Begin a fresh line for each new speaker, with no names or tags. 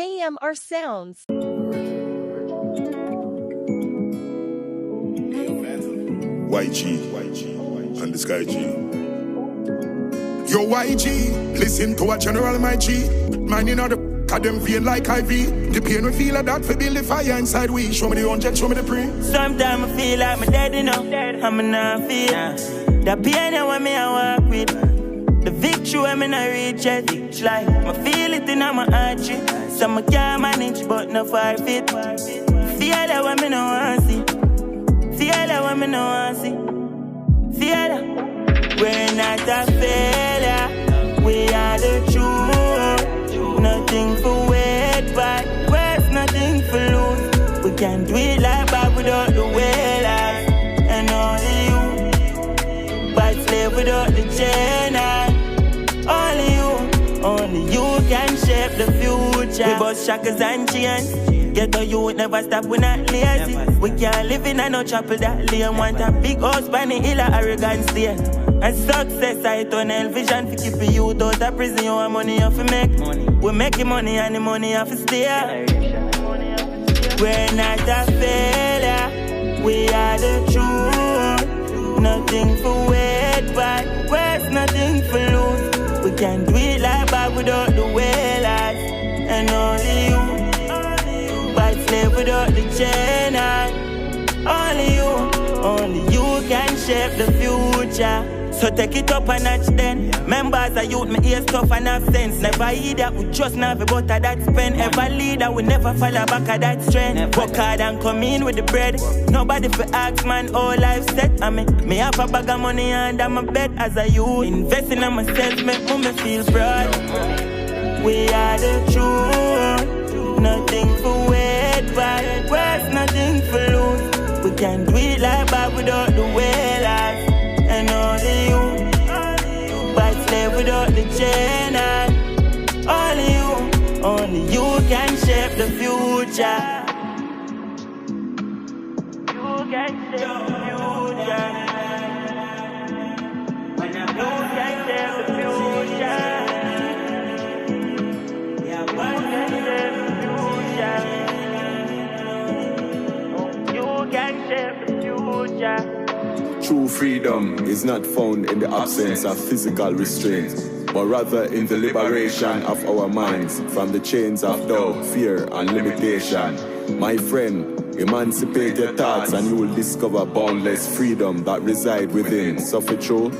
KMRSounds.
YG and the Sky G. Yo, YG, listen to a general, my G. Man, you know the them feel like IV. The pain we feel like that for build the fire inside we. Show me the unjet, show me the pre.
Sometimes I feel like my dead, you know. I'm not feel the pain I want me I walk with. The victory when me not reach it. Like, I feel it in my heart. So I can't manage, but not far fit. Feel that when me no want see. Feel that when me no want see. Feel that we're not a failure. We are the truth. Nothing for wait, but worth nothing for lose. We can't do it like Bob without the whalers. And only you, but slave without the chain. Only you can shape the future. We bust shackles and chains. Get a youth never stop, we not lazy. We can't live in a no chapel that lane. Want a big house by the hill of arrogance stay. And success I tunnel vision for keep the youth out of prison. You want money you fi make. We making money and the money you fi stay. We're not a failure. We are the truth. Nothing for wait, but worth nothing for lose. We can't do it like Bob without the whalers. And only you, but slave without the chain. Only you can shape the future. So take it up a notch then. Members of youth, me ears tough and have sense. Never hear that we just never butter that spend. Ever leader, we never fall back at that strength. Work hard and come in with the bread. Nobody for ask man, all life set. I mean, me have a bag of money under my bed as a youth. Investing in myself make me feel proud. We are the truth. Nothing for wait, but worth nothing for lose. We can't do it like Bob without the whalers. And only you, but slave without the chain. Only you can shape the future. You can shape the future. You can shape the future. You can shape the future. You can shape the future.
True freedom is not found in the absence of physical restraint, but rather in the liberation of our minds from the chains of doubt, fear, and limitation. My friend, emancipate your thoughts and you will discover boundless freedom that reside within. Suffer true.